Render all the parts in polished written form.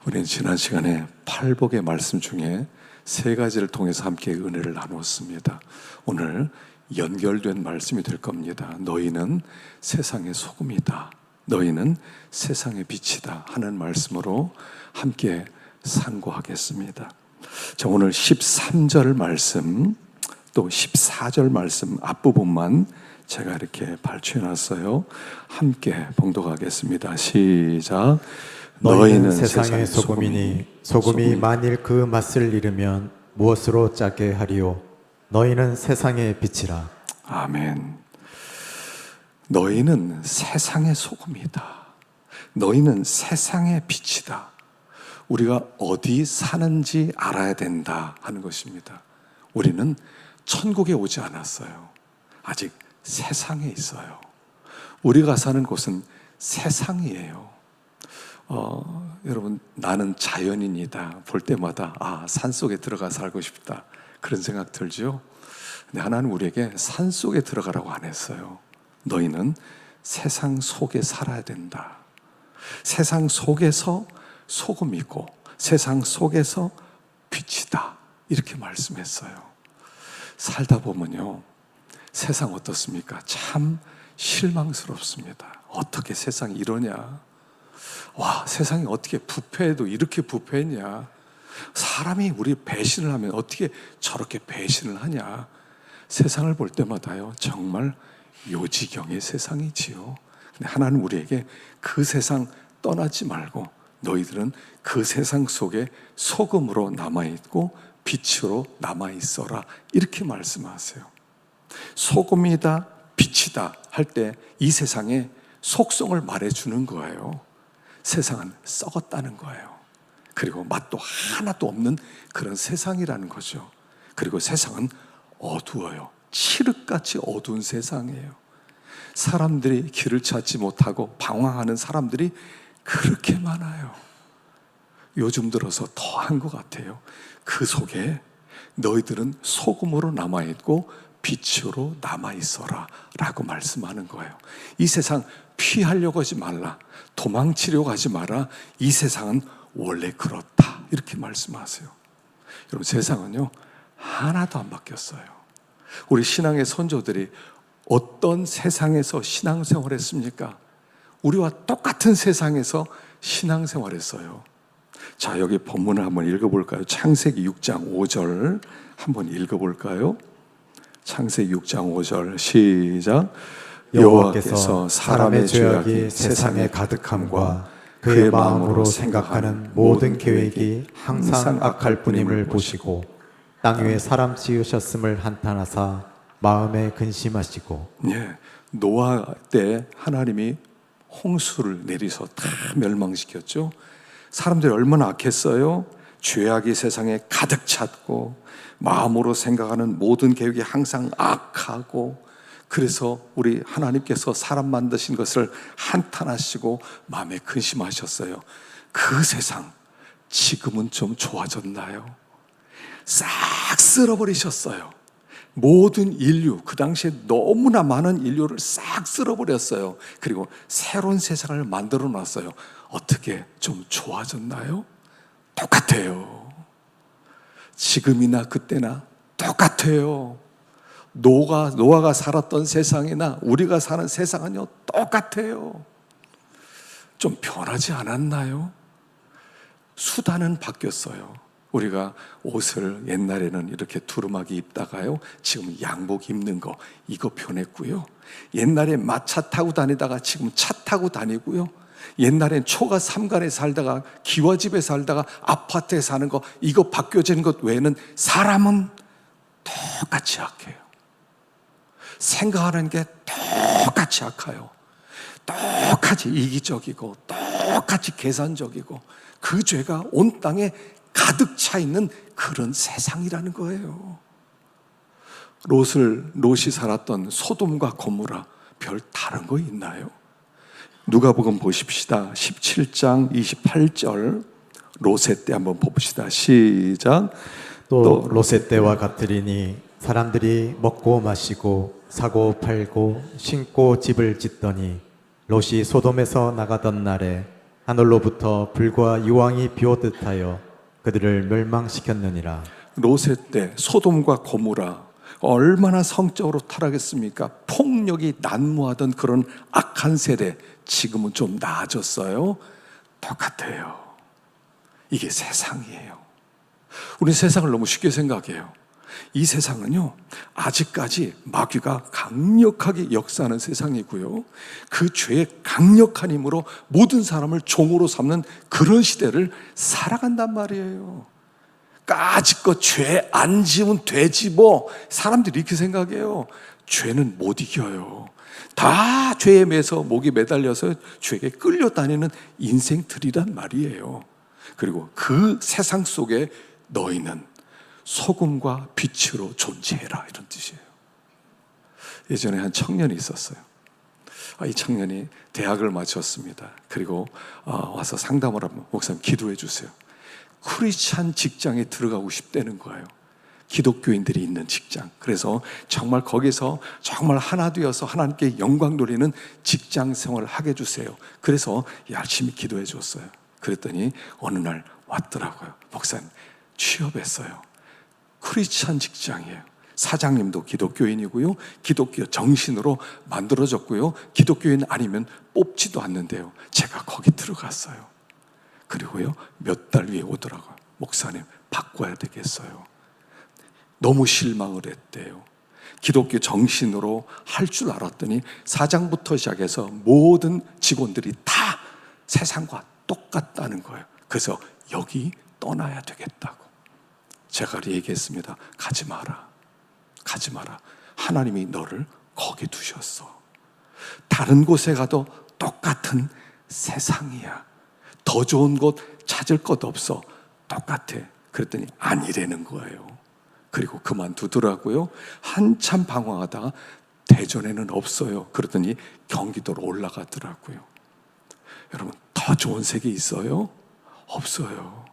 우리는 지난 시간에 팔복의 말씀 중에 세 가지를 통해서 함께 은혜를 나누었습니다. 오늘 연결된 말씀이 될 겁니다. 너희는 세상의 소금이다. 너희는 세상의 빛이다 하는 말씀으로 함께 상고하겠습니다. 자, 오늘 13절 말씀 또 14절 말씀 앞부분만 제가 이렇게 발췌해 놨어요. 함께 봉독하겠습니다. 시작. 너희는 세상의 소금이니 소금이 만일 그 맛을 잃으면 무엇으로 짜게 하리요? 너희는 세상의 빛이라. 아멘. 너희는 세상의 소금이다. 너희는 세상의 빛이다. 우리가 어디 사는지 알아야 된다 하는 것입니다. 우리는 천국에 오지 않았어요. 아직 세상에 있어요. 우리가 사는 곳은 세상이에요. 여러분, 나는 자연인이다 볼 때마다 산속에 들어가 살고 싶다 그런 생각 들죠? 근데 하나는 우리에게 산속에 들어가라고 안 했어요. 너희는 세상 속에 살아야 된다. 세상 속에서 소금이고 세상 속에서 빛이다 이렇게 말씀했어요. 살다 보면요, 세상 어떻습니까? 참 실망스럽습니다. 어떻게 세상이 이러냐? 와, 세상이 어떻게 부패해도 이렇게 부패했냐? 사람이 우리 배신을 하면 어떻게 저렇게 배신을 하냐? 세상을 볼 때마다요, 정말 요지경의 세상이지요. 근데 하나는 우리에게 그 세상 떠나지 말고 너희들은 그 세상 속에 소금으로 남아있고 빛으로 남아있어라 이렇게 말씀하세요. 소금이다, 빛이다 할 때 이 세상의 속성을 말해주는 거예요. 세상은 썩었다는 거예요. 그리고 맛도 하나도 없는 그런 세상이라는 거죠. 그리고 세상은 어두워요. 칠흑같이 어두운 세상이에요. 사람들이 길을 찾지 못하고 방황하는 사람들이 그렇게 많아요. 요즘 들어서 더한 것 같아요. 그 속에 너희들은 소금으로 남아있고 빛으로 남아있어라 라고 말씀하는 거예요. 이 세상 피하려고 하지 말라, 도망치려고 하지 마라. 이 세상은 원래 그렇다 이렇게 말씀하세요. 여러분, 세상은요 하나도 안 바뀌었어요. 우리 신앙의 선조들이 어떤 세상에서 신앙생활 했습니까? 우리와 똑같은 세상에서 신앙생활했어요. 자, 여기 본문을 한번 읽어볼까요? 창세기 6장 5절 한번 읽어볼까요? 창세기 6장 5절 시작. 여호와께서 사람의 죄악이 세상에 가득함과 그의 마음으로 생각하는 모든 계획이 항상 악할 뿐임을 보시고 땅 위에 사람 지으셨음을 한탄하사 마음에 근심하시고. 예, 노아 때 하나님이 홍수를 내리서 다 멸망시켰죠. 사람들이 얼마나 악했어요? 죄악이 세상에 가득 찼고 마음으로 생각하는 모든 계획이 항상 악하고, 그래서 우리 하나님께서 사람 만드신 것을 한탄하시고 마음에 근심하셨어요. 그 세상 지금은 좀 좋아졌나요? 싹 쓸어버리셨어요. 모든 인류, 그 당시에 너무나 많은 인류를 싹 쓸어버렸어요. 그리고 새로운 세상을 만들어 놨어요. 어떻게 좀 좋아졌나요? 똑같아요. 지금이나 그때나 똑같아요. 노아가 살았던 세상이나 우리가 사는 세상은요 똑같아요. 좀 변하지 않았나요? 수단은 바뀌었어요. 우리가 옷을 옛날에는 이렇게 두루마기 입다가요, 지금 양복 입는 거 이거 변했고요. 옛날에 마차 타고 다니다가 지금 차 타고 다니고요. 옛날엔 초가 삼간에 살다가 기와집에 살다가 아파트에 사는 거 이거 바뀌어진 것 외에는 사람은 똑같이 악해요. 생각하는 게 똑같이 악해요. 똑같이 이기적이고 똑같이 계산적이고 그 죄가 온 땅에 가득 차 있는 그런 세상이라는 거예요. 롯이 살았던 소돔과 고모라 별 다른 거 있나요? 누가복음 보십시다. 17장 28절 롯의 때 한번 봅시다. 시작. 또 롯의 때와 같으리니 사람들이 먹고 마시고 사고 팔고 신고 집을 짓더니 롯이 소돔에서 나가던 날에 하늘로부터 불과 유황이 비오듯 하여 그들을 멸망시켰느니라. 롯의 때 소돔과 고모라 얼마나 성적으로 타락했습니까? 폭력이 난무하던 그런 악한 세대, 지금은 좀 나아졌어요? 똑같아요. 이게 세상이에요. 우리 세상을 너무 쉽게 생각해요. 이 세상은요, 아직까지 마귀가 강력하게 역사하는 세상이고요, 그 죄의 강력한 힘으로 모든 사람을 종으로 삼는 그런 시대를 살아간단 말이에요. 까짓것 죄 안 지으면 되지 뭐. 사람들이 이렇게 생각해요. 죄는 못 이겨요. 다 죄에 매서 목이 매달려서 죄에 끌려다니는 인생들이란 말이에요. 그리고 그 세상 속에 너희는 소금과 빛으로 존재해라, 이런 뜻이에요. 예전에 한 청년이 있었어요. 이 청년이 대학을 마쳤습니다. 그리고 와서 상담을 하면, 목사님 기도해 주세요. 크리스찬 직장에 들어가고 싶다는 거예요. 기독교인들이 있는 직장. 그래서 정말 거기서 정말 하나 되어서 하나님께 영광 돌리는 직장 생활을 하게 해주세요. 그래서 열심히 기도해 줬어요. 그랬더니 어느 날 왔더라고요. 목사님 취업했어요. 크리스찬 직장이에요. 사장님도 기독교인이고요, 기독교 정신으로 만들어졌고요, 기독교인 아니면 뽑지도 않는데요, 제가 거기 들어갔어요. 그리고요, 몇 달 뒤에 오더라고요. 목사님 바꿔야 되겠어요. 너무 실망을 했대요. 기독교 정신으로 할 줄 알았더니 사장부터 시작해서 모든 직원들이 다 세상과 똑같다는 거예요. 그래서 여기 떠나야 되겠다고. 제가 얘기했습니다. 가지 마라. 가지 마라. 하나님이 너를 거기 두셨어. 다른 곳에 가도 똑같은 세상이야. 더 좋은 곳 찾을 것 없어. 똑같아. 그랬더니 아니라는 거예요. 그리고 그만두더라고요. 한참 방황하다가 대전에는 없어요. 그러더니 경기도로 올라가더라고요. 여러분, 더 좋은 세계 있어요? 없어요.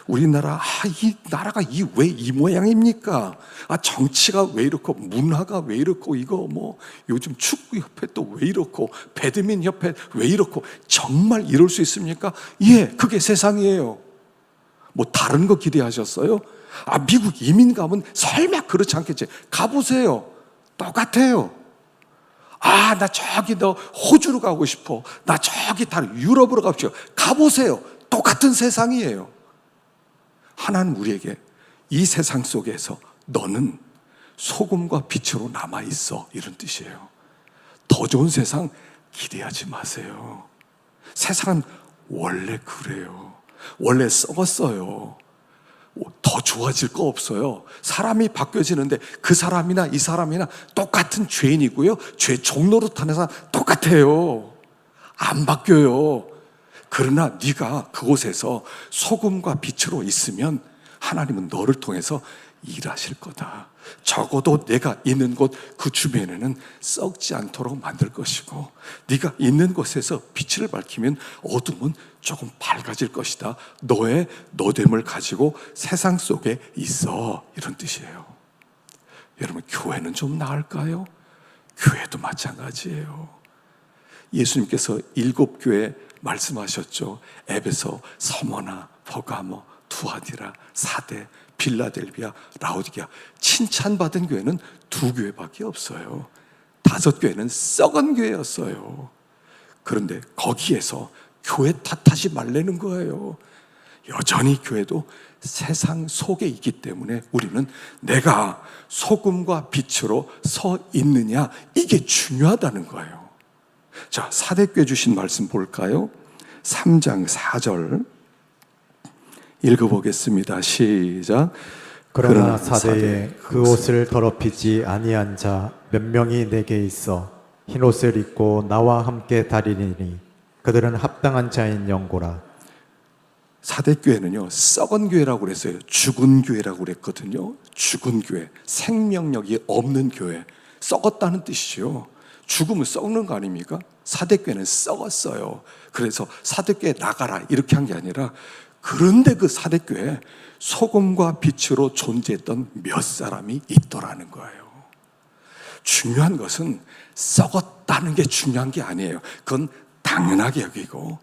우리나라, 이 나라가 왜 이 모양입니까? 정치가 왜 이렇고, 문화가 왜 이렇고, 이거 뭐 요즘 축구협회 또 왜 이렇고, 배드민턴협회 왜 이렇고, 정말 이럴 수 있습니까? 예, 그게 세상이에요. 뭐 다른 거 기대하셨어요? 미국 이민 가면 설마 그렇지 않겠지. 가보세요. 똑같아요. 나 저기 너 호주로 가고 싶어. 나 저기 다른 유럽으로 가고 싶어. 가보세요. 똑같은 세상이에요. 하나님 우리에게 이 세상 속에서 너는 소금과 빛으로 남아있어, 이런 뜻이에요. 더 좋은 세상 기대하지 마세요. 세상은 원래 그래요. 원래 썩었어요. 더 좋아질 거 없어요. 사람이 바뀌어지는데 그 사람이나 이 사람이나 똑같은 죄인이고요, 죄 종로로 타는 사람 똑같아요. 안 바뀌어요. 그러나 네가 그곳에서 소금과 빛으로 있으면 하나님은 너를 통해서 일하실 거다. 적어도 내가 있는 곳 그 주변에는 썩지 않도록 만들 것이고, 네가 있는 곳에서 빛을 밝히면 어둠은 조금 밝아질 것이다. 너의 너됨을 가지고 세상 속에 있어, 이런 뜻이에요. 여러분, 교회는 좀 나을까요? 교회도 마찬가지예요. 예수님께서 7교회 말씀하셨죠. 에베소, 서머나, 버가모, 두아디라, 사대, 빌라델비아, 라오디게아. 칭찬받은 교회는 2교회밖에 없어요. 5교회는 썩은 교회였어요. 그런데 거기에서 교회 탓하지 말라는 거예요. 여전히 교회도 세상 속에 있기 때문에 우리는 내가 소금과 빛으로 서 있느냐, 이게 중요하다는 거예요. 자, 사대교회 주신 말씀 볼까요? 3장 4절 읽어보겠습니다. 시작. 그러나 사대에 그 옷을 더럽히지 아니한 자 몇 명이 내게 있어 흰 옷을 입고 나와 함께 다니리니 그들은 합당한 자인 영고라. 사대교회는요, 썩은 교회라고 그랬어요. 죽은 교회라고 그랬거든요. 죽은 교회, 생명력이 없는 교회, 썩었다는 뜻이죠. 죽으면 썩는 거 아닙니까? 사대교회는 썩었어요. 그래서 사대교회 나가라, 이렇게 한 게 아니라, 그런데 그 사대교회에 소금과 빛으로 존재했던 몇 사람이 있더라는 거예요. 중요한 것은 썩었다는 게 중요한 게 아니에요. 그건 당연하게 여기고,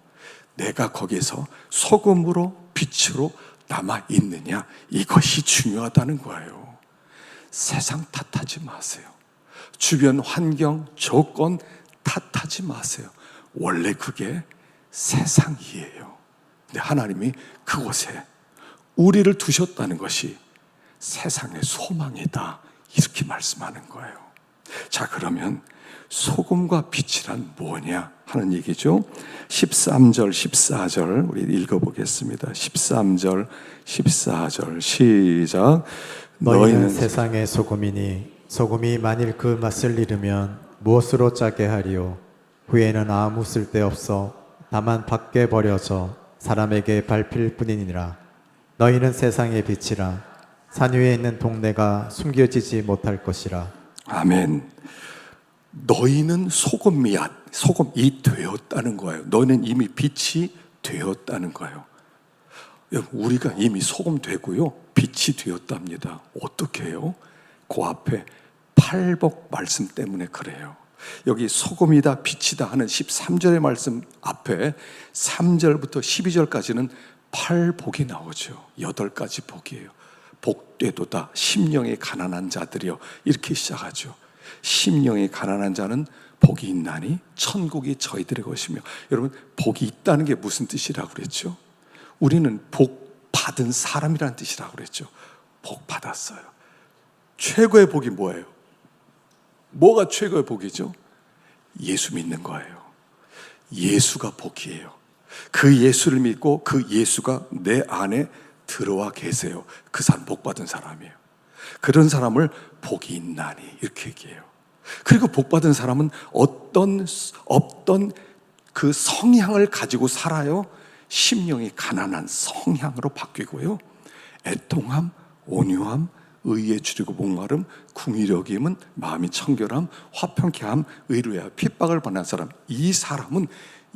내가 거기에서 소금으로 빛으로 남아 있느냐, 이것이 중요하다는 거예요. 세상 탓하지 마세요. 주변 환경, 조건 탓하지 마세요. 원래 그게 세상이에요. 근데 하나님이 그곳에 우리를 두셨다는 것이 세상의 소망이다, 이렇게 말씀하는 거예요. 자, 그러면 소금과 빛이란 뭐냐 하는 얘기죠. 13절 14절 우리 읽어보겠습니다. 13절 14절 시작. 너희는 세상의 소금이니 소금이 만일 그 맛을 잃으면 무엇으로 짜게 하리요? 후에는 아무 쓸데없어 다만 밖에 버려져 사람에게 밟힐 뿐이니라. 너희는 세상의 빛이라. 산 위에 있는 동네가 숨겨지지 못할 것이라. 아멘. 너희는 소금이 되었다는 거예요. 너희는 이미 빛이 되었다는 거예요. 우리가 이미 소금 되고요, 빛이 되었답니다. 어떻게 해요? 그 앞에 팔복 말씀 때문에 그래요. 여기 소금이다 빛이다 하는 13절의 말씀 앞에 3절부터 12절까지는 팔복이 나오죠. 8가지 복이에요. 복되도다 심령이 가난한 자들이여, 이렇게 시작하죠. 심령이 가난한 자는 복이 있나니 천국이 저희들의 것이며. 여러분, 복이 있다는 게 무슨 뜻이라고 그랬죠? 우리는 복 받은 사람이라는 뜻이라고 그랬죠. 복 받았어요. 최고의 복이 뭐예요? 뭐가 최고의 복이죠? 예수 믿는 거예요. 예수가 복이에요. 그 예수를 믿고 그 예수가 내 안에 들어와 계세요. 그 사람 복 받은 사람이에요. 그런 사람을 복이 있나니 이렇게 얘기해요. 그리고 복 받은 사람은 어떤 그 성향을 가지고 살아요. 심령이 가난한 성향으로 바뀌고요. 애통함, 온유함, 의에 줄이고 목마름, 궁의력임은 마음이 청결함, 화평케 함, 의로야 핍박을 받는 사람. 이 사람은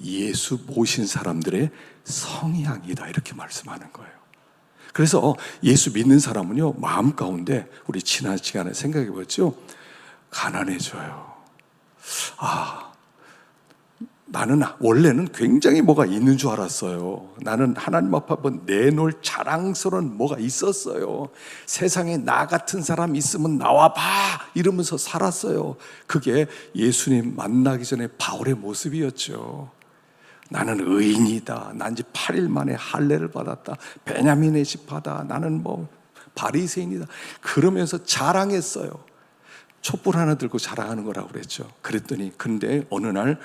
예수 모신 사람들의 성향이다, 이렇게 말씀하는 거예요. 그래서 예수 믿는 사람은요, 마음 가운데 우리 지난 시간에 생각해 보죠. 가난해져요. 나는 원래는 굉장히 뭐가 있는 줄 알았어요. 나는 하나님 앞에 한번 내놓을 자랑스러운 뭐가 있었어요. 세상에 나 같은 사람 있으면 나와봐 이러면서 살았어요. 그게 예수님 만나기 전에 바울의 모습이었죠. 나는 의인이다. 난 이제 8일 만에 할례를 받았다. 베냐민의 집하다. 나는 뭐 바리새인이다. 그러면서 자랑했어요. 촛불 하나 들고 자랑하는 거라고 그랬죠. 그랬더니 근데 어느 날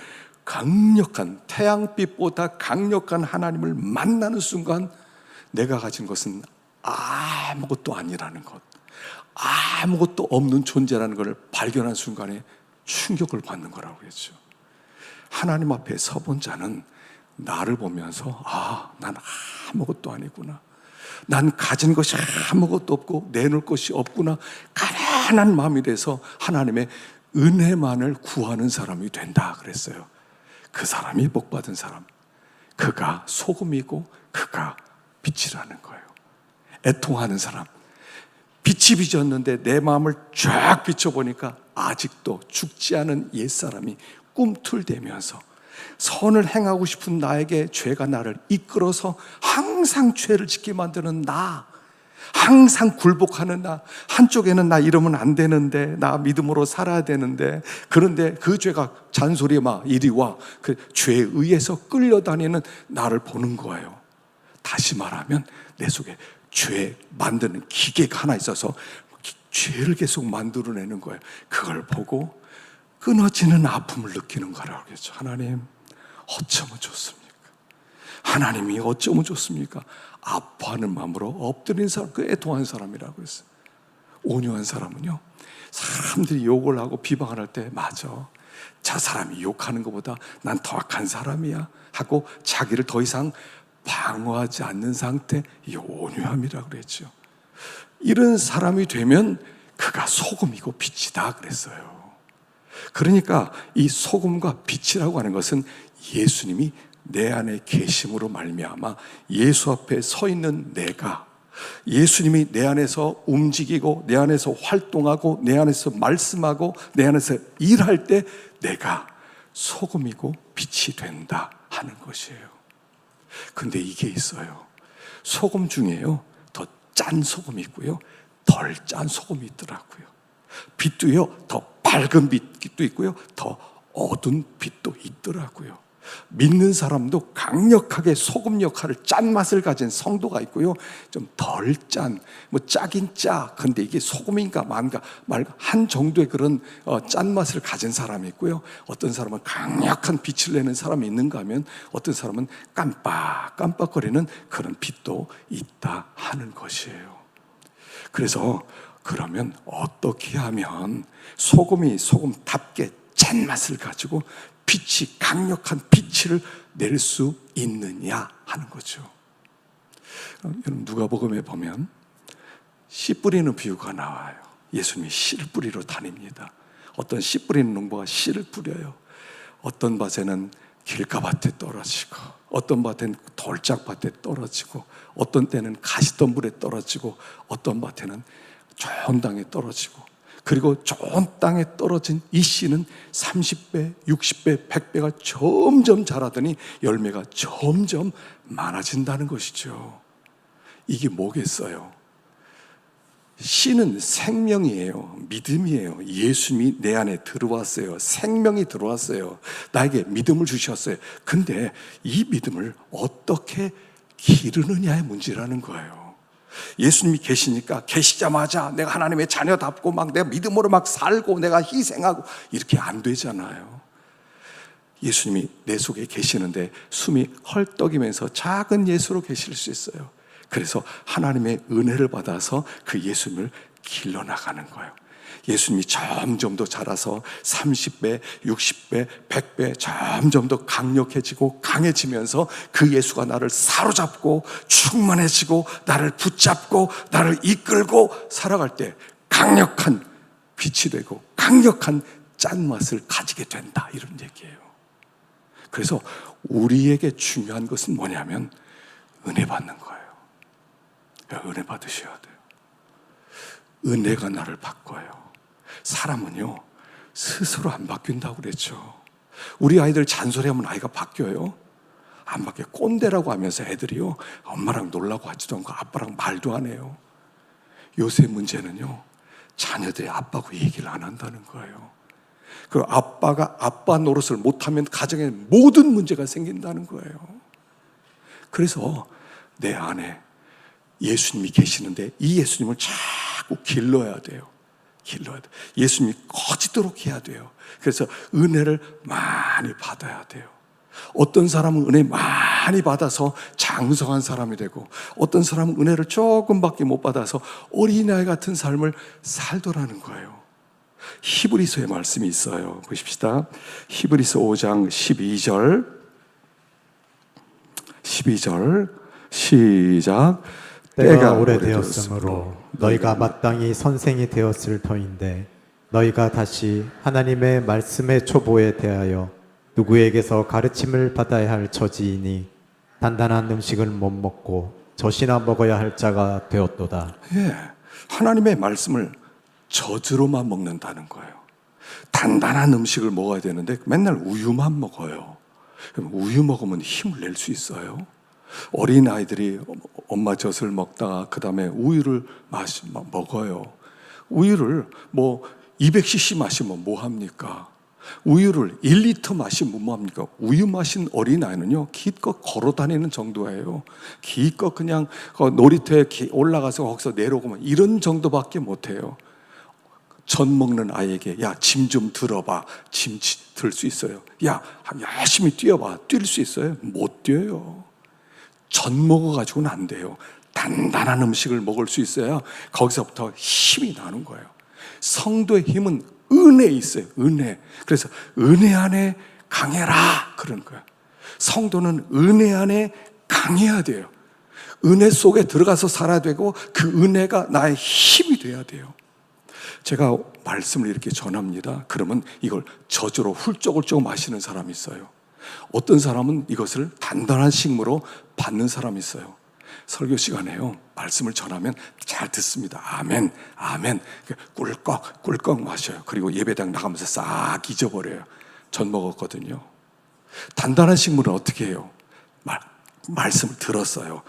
강력한, 태양빛보다 강력한 하나님을 만나는 순간 내가 가진 것은 아무것도 아니라는 것, 아무것도 없는 존재라는 것을 발견한 순간에 충격을 받는 거라고 그랬죠. 하나님 앞에 서본 자는 나를 보면서 난 아무것도 아니구나. 난 가진 것이 아무것도 없고 내놓을 것이 없구나. 가난한 마음이 돼서 하나님의 은혜만을 구하는 사람이 된다 그랬어요. 그 사람이 복받은 사람, 그가 소금이고 그가 빛이라는 거예요. 애통하는 사람, 빛이 비쳤는데 내 마음을 쫙 비춰보니까 아직도 죽지 않은 옛사람이 꿈틀대면서 선을 행하고 싶은 나에게 죄가 나를 이끌어서 항상 죄를 짓게 만드는 나, 항상 굴복하는 나, 한쪽에는 나 이러면 안 되는데, 나 믿음으로 살아야 되는데, 그런데 그 죄가 잔소리 이리 와, 그 죄에 의해서 끌려다니는 나를 보는 거예요. 다시 말하면 내 속에 죄 만드는 기계가 하나 있어서 죄를 계속 만들어내는 거예요. 그걸 보고 끊어지는 아픔을 느끼는 거라고 그랬죠. 하나님, 어쩌면 좋습니까? 하나님이 어쩌면 좋습니까? 아파하는 마음으로 엎드린 사람, 그 애통한 사람이라고 했어요. 온유한 사람은요, 사람들이 욕을 하고 비방을 할 때 맞아, 저 사람이 욕하는 것보다 난 더 악한 사람이야 하고 자기를 더 이상 방어하지 않는 상태, 이 온유함이라고 그랬죠. 이런 사람이 되면 그가 소금이고 빛이다 그랬어요. 그러니까 이 소금과 빛이라고 하는 것은 예수님이 내 안에 계심으로 말미암아 예수 앞에 서 있는 내가, 예수님이 내 안에서 움직이고 내 안에서 활동하고 내 안에서 말씀하고 내 안에서 일할 때 내가 소금이고 빛이 된다 하는 것이에요. 근데 이게 있어요. 소금 중에요, 더 짠 소금이 있고요, 덜 짠 소금이 있더라고요. 빛도요, 더 밝은 빛도 있고요, 더 어두운 빛도 있더라고요. 믿는 사람도 강력하게 소금 역할을, 짠맛을 가진 성도가 있고요, 좀 덜 짠, 뭐 짜긴 짜, 근데 이게 소금인가 말까 한 정도의 그런 짠맛을 가진 사람이 있고요, 어떤 사람은 강력한 빛을 내는 사람이 있는가 하면 어떤 사람은 깜빡거리는 그런 빛도 있다 하는 것이에요. 그래서 그러면 어떻게 하면 소금이 소금답게 짠맛을 가지고 빛이, 강력한 빛을 낼 수 있느냐 하는 거죠. 여러분, 누가복음에 보면 씨 뿌리는 비유가 나와요. 예수님이 씨를 뿌리러 다닙니다. 어떤 씨 뿌리는 농부가 씨를 뿌려요. 어떤 밭에는 길가밭에 떨어지고, 어떤 밭에는 돌짝밭에 떨어지고, 어떤 때는 가시덤불에 떨어지고, 어떤 밭에는 좋은 땅에 떨어지고, 그리고 좋은 땅에 떨어진 이 씨는 30배, 60배, 100배가 점점 자라더니 열매가 점점 많아진다는 것이죠. 이게 뭐겠어요? 씨는 생명이에요. 믿음이에요. 예수님이 내 안에 들어왔어요. 생명이 들어왔어요. 나에게 믿음을 주셨어요. 근데 이 믿음을 어떻게 기르느냐의 문제라는 거예요. 예수님이 계시니까 계시자마자 내가 하나님의 자녀답고 막 내가 믿음으로 막 살고 내가 희생하고 이렇게 안 되잖아요. 예수님이 내 속에 계시는데 숨이 헐떡이면서 작은 예수로 계실 수 있어요. 그래서 하나님의 은혜를 받아서 그 예수님을 길러나가는 거예요. 예수님이 점점 더 자라서 30배, 60배, 100배 점점 더 강력해지고 강해지면서 그 예수가 나를 사로잡고 충만해지고 나를 붙잡고 나를 이끌고 살아갈 때 강력한 빛이 되고 강력한 짠맛을 가지게 된다, 이런 얘기예요. 그래서 우리에게 중요한 것은 뭐냐면 은혜 받는 거예요. 은혜 받으셔야 돼요. 은혜가 나를 바꿔요. 사람은요, 스스로 안 바뀐다고 그랬죠. 우리 아이들 잔소리하면 아이가 바뀌어요? 안 바뀌어요. 꼰대라고 하면서 애들이요, 엄마랑 놀라고 하지도 않고 아빠랑 말도 안 해요. 요새 문제는요, 자녀들이 아빠하고 얘기를 안 한다는 거예요. 그 아빠가 아빠 노릇을 못하면 가정에 모든 문제가 생긴다는 거예요. 그래서 내 안에 예수님이 계시는데 이 예수님을 자꾸 길러야 돼요. 길러야 돼요. 예수님이 커지도록 해야 돼요. 그래서 은혜를 많이 받아야 돼요. 어떤 사람은 은혜 많이 받아서 장성한 사람이 되고, 어떤 사람은 은혜를 조금밖에 못 받아서 어린아이 같은 삶을 살더라는 거예요. 히브리서의 말씀이 있어요. 보십시다. 히브리서 5장 12절 시작. 때가 오래되었으므로 너희가 마땅히 선생이 되었을 터인데 너희가 다시 하나님의 말씀의 초보에 대하여 누구에게서 가르침을 받아야 할 처지이니 단단한 음식을 못 먹고 젖이나 먹어야 할 자가 되었도다. 예, 하나님의 말씀을 젖으로만 먹는다는 거예요. 단단한 음식을 먹어야 되는데 맨날 우유만 먹어요. 우유 먹으면 힘을 낼 수 있어요? 어린 아이들이 엄마 젖을 먹다가 그 다음에 우유를 먹어요. 우유를 뭐 200cc 마시면 뭐 합니까? 우유를 1리터 마시면 뭐 합니까? 우유 마신 어린 아이는요, 기껏 걸어 다니는 정도예요. 기껏 그냥 놀이터에 올라가서 거기서 내려오면 이런 정도밖에 못해요. 젖 먹는 아이에게 야, 짐 좀 들어봐. 짐 들 수 있어요. 야, 열심히 뛰어봐. 뛸 수 있어요? 못 뛰어요. 젖 먹어가지고는 안 돼요. 단단한 음식을 먹을 수 있어야 거기서부터 힘이 나는 거예요. 성도의 힘은 은혜에 있어요. 은혜. 그래서 은혜 안에 강해라, 그런 거예요. 성도는 은혜 안에 강해야 돼요. 은혜 속에 들어가서 살아야 되고 그 은혜가 나의 힘이 돼야 돼요. 제가 말씀을 이렇게 전합니다. 그러면 이걸 젖으로 훌쩍훌쩍 마시는 사람이 있어요. 어떤 사람은 이것을 단단한 식물로 받는 사람이 있어요. 설교 시간에요, 말씀을 전하면 잘 듣습니다. 아멘, 아멘. 꿀꺽 꿀꺽 마셔요. 그리고 예배당 나가면서 싹 잊어버려요. 전 먹었거든요. 단단한 식물은 어떻게 해요? 말씀을 들었어요.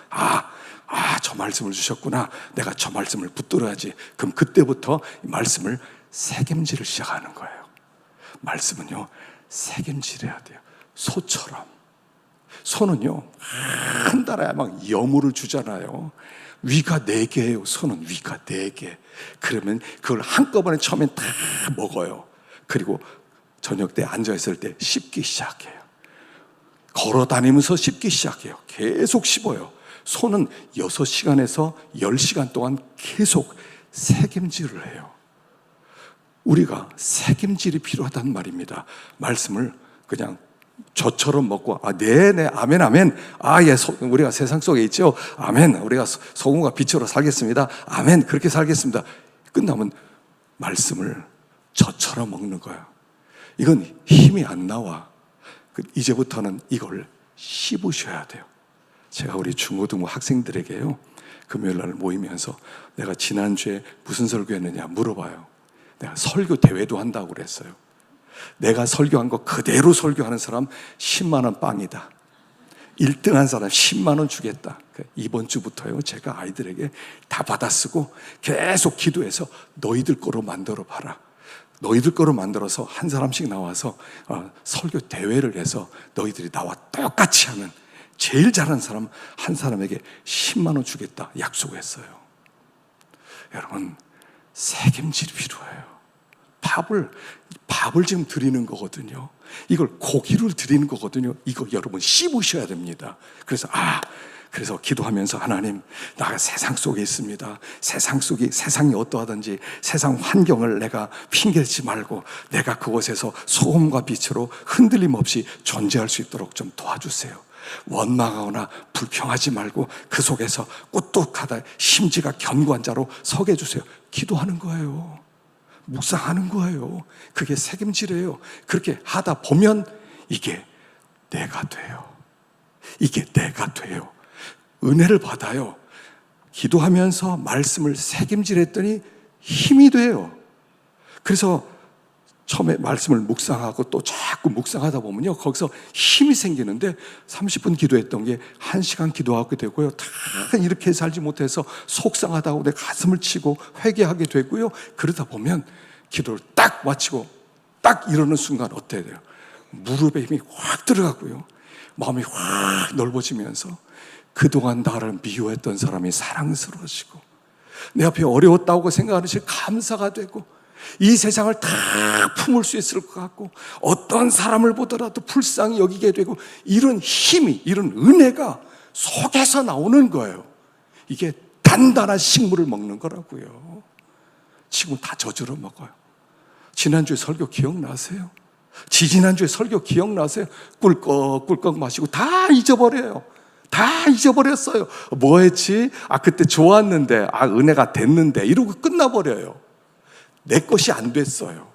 저 말씀을 주셨구나. 내가 저 말씀을 붙들어야지. 그럼 그때부터 이 말씀을 새김질을 시작하는 거예요. 말씀은요, 새김질해야 돼요. 소처럼. 소는요, 한 달에 막 여물을 주잖아요. 위가 4개예요. 소는 위가 4개. 그러면 그걸 한꺼번에 처음엔 다 먹어요. 그리고 저녁 때 앉아있을 때 씹기 시작해요. 걸어 다니면서 씹기 시작해요. 계속 씹어요. 소는 6시간에서 10시간 동안 계속 새김질을 해요. 우리가 새김질이 필요하단 말입니다. 말씀을 그냥 저처럼 먹고 네네 아멘 아멘 예 우리가 세상 속에 있죠. 아멘 우리가 소금과 빛으로 살겠습니다. 아멘 그렇게 살겠습니다. 끝나면 말씀을 저처럼 먹는 거야. 이건 힘이 안 나와. 이제부터는 이걸 씹으셔야 돼요. 제가 우리 중고등부 학생들에게요, 금요일날 모이면서 내가 지난주에 무슨 설교했느냐 물어봐요. 내가 설교 대회도 한다고 그랬어요. 내가 설교한 거 그대로 설교하는 사람 10만 원 빵이다. 1등한 사람 10만 원 주겠다. 이번 주부터요, 제가 아이들에게 다 받아쓰고 계속 기도해서 너희들 거로 만들어 봐라. 너희들 거로 만들어서 한 사람씩 나와서 설교 대회를 해서 너희들이 나와 똑같이 하면 제일 잘하는 사람 한 사람에게 10만 원 주겠다 약속했어요. 여러분, 새김질이 필요해요. 밥을 지금 드리는 거거든요. 이걸 고기를 드리는 거거든요. 이거 여러분 씹으셔야 됩니다. 그래서 기도하면서 하나님, 나가 세상 속에 있습니다. 세상이 어떠하든지 세상 환경을 내가 핑계대지 말고 내가 그곳에서 소금과 빛으로 흔들림 없이 존재할 수 있도록 좀 도와주세요. 원망하거나 불평하지 말고 그 속에서 꾹뚝하다 심지가 견고한 자로 서게 해주세요. 기도하는 거예요. 묵상하는 거예요. 그게 책임지래요. 그렇게 하다 보면 이게 내가 돼요. 이게 내가 돼요. 은혜를 받아요. 기도하면서 말씀을 새김질했더니 힘이 돼요. 그래서 처음에 말씀을 묵상하고 또 자꾸 묵상하다 보면요, 거기서 힘이 생기는데 30분 기도했던 게 1시간 기도하게 되고요, 다 이렇게 살지 못해서 속상하다고 내 가슴을 치고 회개하게 되고요. 그러다 보면 기도를 딱 마치고 딱 이러는 순간 어때야 돼요? 무릎에 힘이 확 들어가고요, 마음이 확 넓어지면서 그동안 나를 미워했던 사람이 사랑스러워지고 내 앞에 어려웠다고 생각하는 것이 감사가 되고 이 세상을 다 품을 수 있을 것 같고 어떤 사람을 보더라도 불쌍히 여기게 되고 이런 힘이, 이런 은혜가 속에서 나오는 거예요. 이게 단단한 식물을 먹는 거라고요. 지금 다 저절로 먹어요. 지난주에 설교 기억나세요? 지지난주에 설교 기억나세요? 꿀꺽꿀꺽 마시고 다 잊어버려요. 다 잊어버렸어요. 뭐 했지? 그때 좋았는데, 은혜가 됐는데 이러고 끝나버려요. 내 것이 안 됐어요.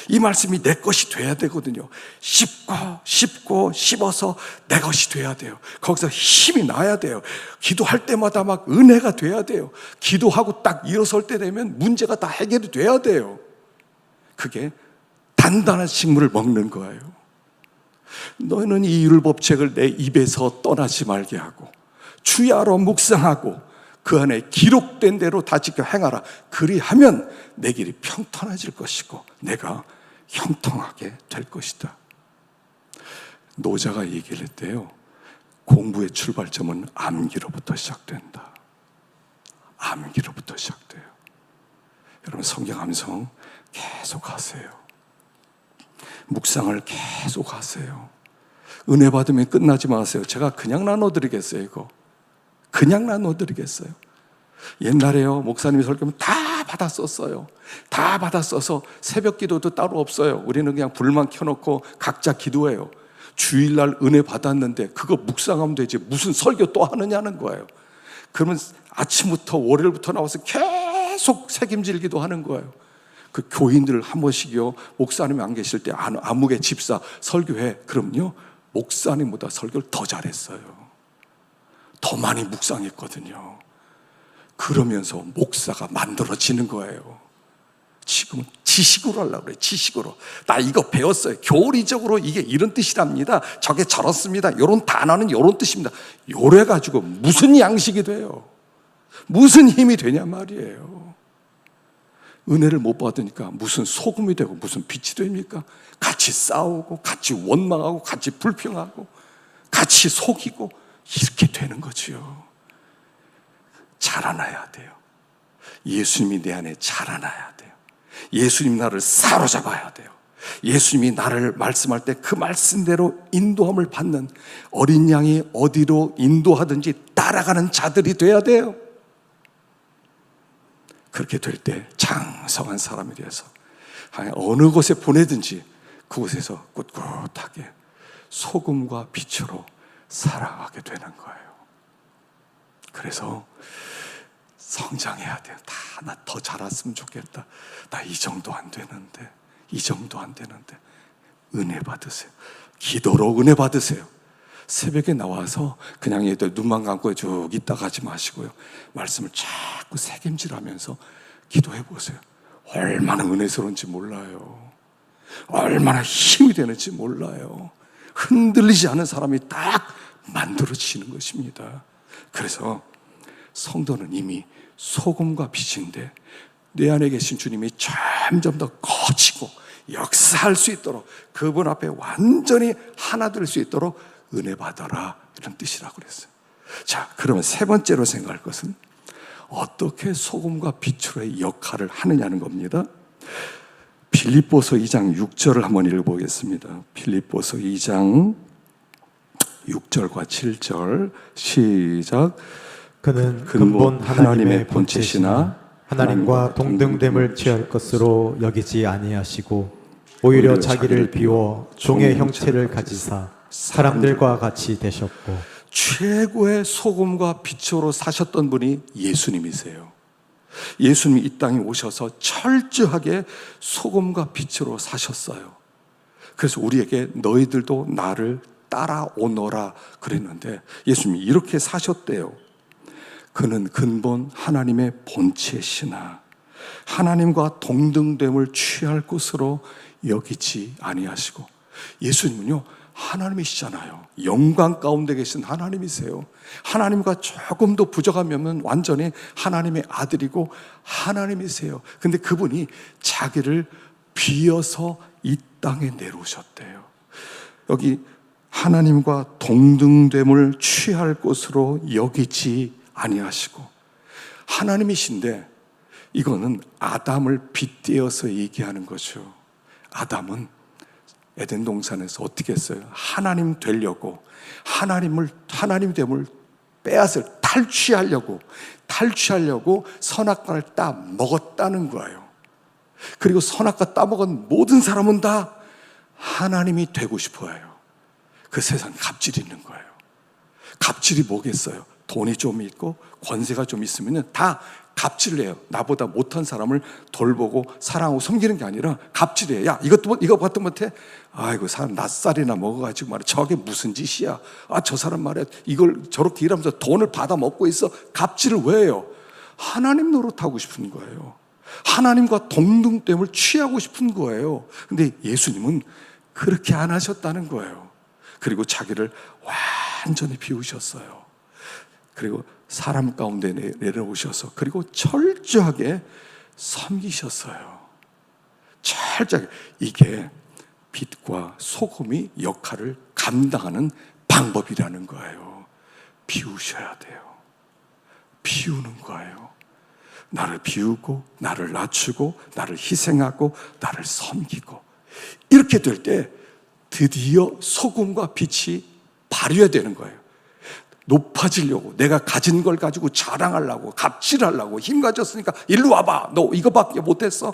이 말씀이 내 것이 돼야 되거든요. 씹고 씹어서 내 것이 돼야 돼요. 거기서 힘이 나야 돼요. 기도할 때마다 막 은혜가 돼야 돼요. 기도하고 딱 일어설 때 되면 문제가 다 해결이 돼야 돼요. 그게 단단한 식물을 먹는 거예요. 너희는 이 율법책을 내 입에서 떠나지 말게 하고 주야로 묵상하고 그 안에 기록된 대로 다 지켜 행하라. 그리하면 내 길이 평탄해질 것이고 내가 형통하게 될 것이다. 노자가 얘기를 했대요. 공부의 출발점은 암기로부터 시작된다. 암기로부터 시작돼요. 여러분, 성경 암송 계속 하세요. 묵상을 계속 하세요. 은혜 받으면 끝나지 마세요. 제가 그냥 나눠드리겠어요. 이거 그냥 나눠드리겠어요. 옛날에요, 목사님이 설교하면 다 받아 썼어요. 다 받아 써서 새벽 기도도 따로 없어요. 우리는 그냥 불만 켜놓고 각자 기도해요. 주일날 은혜 받았는데 그거 묵상하면 되지 무슨 설교 또 하느냐는 거예요. 그러면 아침부터 월요일부터 나와서 계속 책임질 기도하는 거예요. 그 교인들 한 번씩요, 목사님이 안 계실 때 아무개 집사 설교해. 그럼요, 목사님보다 설교를 더 잘했어요. 더 많이 묵상했거든요. 그러면서 목사가 만들어지는 거예요. 지금은 지식으로 하려고 그래요. 지식으로. 나 이거 배웠어요. 교리적으로 이게 이런 뜻이랍니다. 저게 저렇습니다. 이런 단어는 이런 뜻입니다. 요래 가지고 무슨 양식이 돼요? 무슨 힘이 되냐 말이에요. 은혜를 못 받으니까 무슨 소금이 되고 무슨 빛이 됩니까? 같이 싸우고 같이 원망하고 같이 불평하고 같이 속이고 이렇게 되는 거지요. 자라나야 돼요. 예수님이 내 안에 자라나야 돼요. 예수님 나를 사로잡아야 돼요. 예수님이 나를 말씀할 때 그 말씀대로 인도함을 받는 어린 양이 어디로 인도하든지 따라가는 자들이 돼야 돼요. 그렇게 될 때 장성한 사람이 되어서 어느 곳에 보내든지 그곳에서 꿋꿋하게 소금과 빛으로 살아가게 되는 거예요. 그래서 성장해야 돼요. 나 더 자랐으면 좋겠다. 나 이 정도 안 되는데, 이 정도 안 되는데. 은혜 받으세요. 기도로 은혜 받으세요. 새벽에 나와서 그냥 얘들 눈만 감고 쭉 있다 가지 마시고요. 말씀을 자꾸 새김질하면서 기도해 보세요. 얼마나 은혜스러운지 몰라요. 얼마나 힘이 되는지 몰라요. 흔들리지 않은 사람이 딱 만들어지는 것입니다. 그래서 성도는 이미 소금과 빛인데 내 안에 계신 주님이 점점 더 커지고 역사할 수 있도록 그분 앞에 완전히 하나 될 수 있도록 은혜 받아라, 이런 뜻이라고 그랬어요. 자, 그러면 세 번째로 생각할 것은 어떻게 소금과 빛으로의 역할을 하느냐는 겁니다. 빌립보서 2장 6절을 한번 읽어보겠습니다. 빌립보서 2장 6절과 7절 시작. 그는 근본 하나님의 본체시나 하나님과 동등됨을 취할 것으로 여기지 아니하시고 오히려 자기를 비워 종의 형체를 가지사 사람들과 같이 되셨고. 최고의 소금과 빛으로 사셨던 분이 예수님이세요. 예수님이 이 땅에 오셔서 철저하게 소금과 빛으로 사셨어요. 그래서 우리에게 너희들도 나를 따라오너라 그랬는데 예수님이 이렇게 사셨대요. 그는 근본 하나님의 본체시나 하나님과 동등됨을 취할 것으로 여기지 아니하시고. 예수님은요 하나님이시잖아요. 영광 가운데 계신 하나님이세요. 하나님과 조금도 부족하면 완전히 하나님의 아들이고 하나님이세요. 근데 그분이 자기를 비어서 이 땅에 내려오셨대요. 여기 하나님과 동등됨을 취할 것으로 여기지 아니하시고. 하나님이신데 이거는 아담을 빗대어서 얘기하는 거죠. 아담은 에덴 동산에서 어떻게 했어요? 하나님 되려고, 하나님됨을 빼앗을 탈취하려고 선악과를 따 먹었다는 거예요. 그리고 선악과 따먹은 모든 사람은 다 하나님이 되고 싶어 해요. 그 세상에 갑질이 있는 거예요. 갑질이 뭐겠어요? 돈이 좀 있고 권세가 좀 있으면 다 갑질을 해요. 나보다 못한 사람을 돌보고 사랑하고 섬기는 게 아니라 갑질을 해요. 야, 이거 같은 못해? 아이고, 사람 낫살이나 먹어가지고 말이야. 저게 무슨 짓이야? 아, 저 사람 말이야. 이걸 저렇게 일하면서 돈을 받아 먹고 있어. 갑질을 왜 해요? 하나님 노릇하고 싶은 거예요. 하나님과 동등됨을 취하고 싶은 거예요. 근데 예수님은 그렇게 안 하셨다는 거예요. 그리고 자기를 완전히 비우셨어요. 그리고 사람 가운데 내려오셔서 그리고 철저하게 섬기셨어요. 철저하게. 이게 빛과 소금이 역할을 감당하는 방법이라는 거예요. 비우셔야 돼요. 비우는 거예요. 나를 비우고 나를 낮추고 나를 희생하고 나를 섬기고. 이렇게 될 때 드디어 소금과 빛이 발휘되는 거예요. 높아지려고, 내가 가진 걸 가지고 자랑하려고, 갑질하려고, 힘 가졌으니까 일로 와봐, 너 이거밖에 못했어,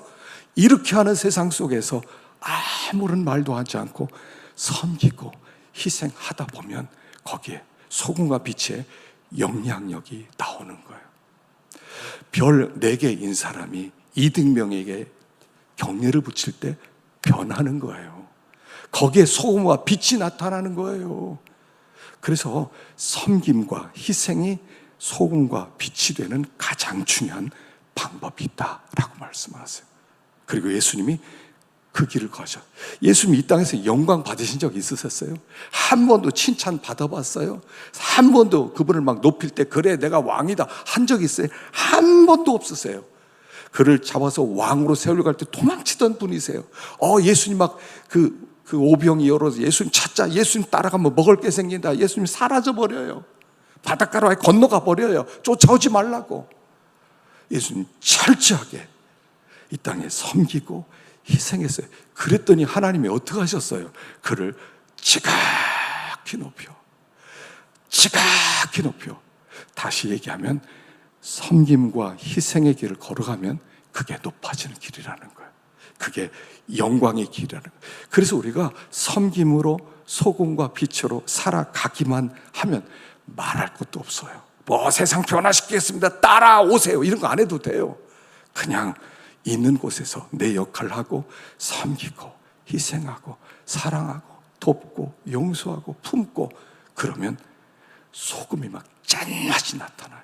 이렇게 하는 세상 속에서 아무런 말도 하지 않고 섬기고 희생하다 보면 거기에 소금과 빛의 영향력이 나오는 거예요. 별 4개인 사람이 이등병에게 경례를 붙일 때 변하는 거예요. 거기에 소금과 빛이 나타나는 거예요. 그래서 섬김과 희생이 소금과 빛이 되는 가장 중요한 방법이 있다라고 말씀하세요. 그리고 예수님이 그 길을 가셔. 예수님이 이 땅에서 영광 받으신 적 있으셨어요? 한 번도 칭찬 받아봤어요? 한 번도 그분을 막 높일 때 그래 내가 왕이다 한 적 있어요? 한 번도 없으세요. 그를 잡아서 왕으로 세우려고 할 때 도망치던 분이세요. 예수님 막 그 오병이 열어서 예수님 찾자, 예수님 따라가면 먹을 게 생긴다, 예수님 사라져 버려요. 바닷가로 아예 건너가 버려요. 쫓아오지 말라고. 예수님 철저하게 이 땅에 섬기고 희생했어요. 그랬더니 하나님이 어떻게 하셨어요? 그를 지각히 높여, 지각히 높여. 다시 얘기하면 섬김과 희생의 길을 걸어가면 그게 높아지는 길이라는 거예요. 그게 영광의 길이라는 거예요. 그래서 우리가 섬김으로 소금과 빛으로 살아가기만 하면 말할 것도 없어요. 뭐 세상 변화시키겠습니다, 따라오세요, 이런 거 안 해도 돼요. 그냥 있는 곳에서 내 역할을 하고 섬기고 희생하고 사랑하고 돕고 용서하고 품고 그러면 소금이 막 짠맛이 나타나요.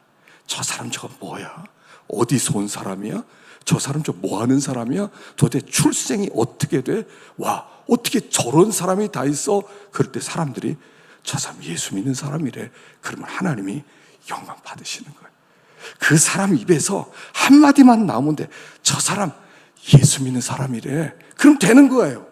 저 사람 저거 뭐야? 어디서 온 사람이야? 저 사람 저 뭐 하는 사람이야? 도대체 출생이 어떻게 돼? 와, 어떻게 저런 사람이 다 있어? 그럴 때 사람들이 저 사람 예수 믿는 사람이래. 그러면 하나님이 영광 받으시는 거예요. 그 사람 입에서 한마디만 나오면 돼. 저 사람 예수 믿는 사람이래. 그럼 되는 거예요.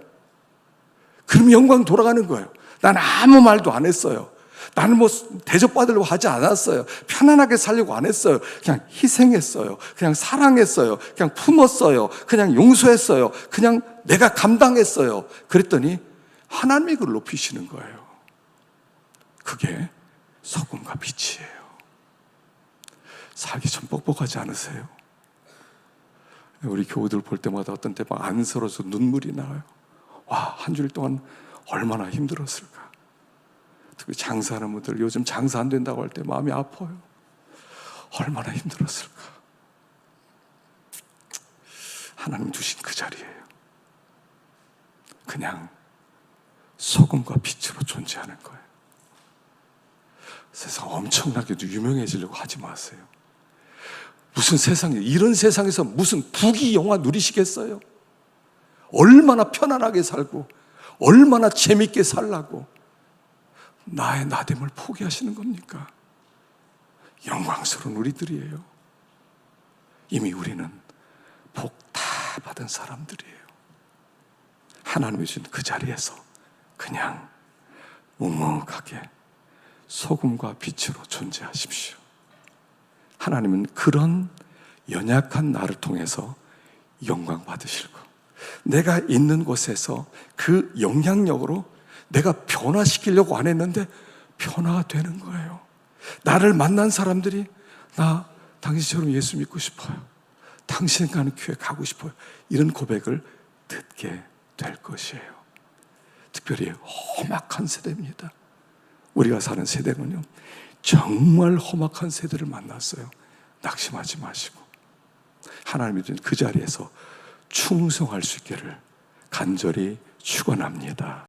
그럼 영광 돌아가는 거예요. 난 아무 말도 안 했어요. 나는 뭐 대접받으려고 하지 않았어요. 편안하게 살려고 안 했어요. 그냥 희생했어요. 그냥 사랑했어요. 그냥 품었어요. 그냥 용서했어요. 그냥 내가 감당했어요. 그랬더니 하나님이 그걸 높이시는 거예요. 그게 소금과 빛이에요. 살기 좀 뻑뻑하지 않으세요? 우리 교우들 볼 때마다 어떤 때 막 안쓰러워서 눈물이 나요. 와, 한 주일 동안 얼마나 힘들었을까. 특히 장사하는 분들 요즘 장사 안 된다고 할 때 마음이 아파요. 얼마나 힘들었을까. 하나님 두신 그 자리예요. 그냥 소금과 빛으로 존재하는 거예요. 세상 엄청나게도 유명해지려고 하지 마세요. 무슨 세상에, 이런 세상에서 무슨 부귀 영화 누리시겠어요? 얼마나 편안하게 살고 얼마나 재밌게 살라고 나의 나됨을 포기하시는 겁니까? 영광스러운 우리들이에요. 이미 우리는 복 다 받은 사람들이에요. 하나님이 주신 그 자리에서 그냥 묵묵하게 소금과 빛으로 존재하십시오. 하나님은 그런 연약한 나를 통해서 영광 받으실 거. 내가 있는 곳에서 그 영향력으로 내가 변화시키려고 안 했는데 변화가 되는 거예요. 나를 만난 사람들이 나 당신처럼 예수 믿고 싶어요. 당신 가는 교회 가고 싶어요. 이런 고백을 듣게 될 것이에요. 특별히 험악한 세대입니다. 우리가 사는 세대는요, 정말 험악한 세대를 만났어요. 낙심하지 마시고 하나님이 준 그 자리에서 충성할 수 있기를 간절히 축원합니다.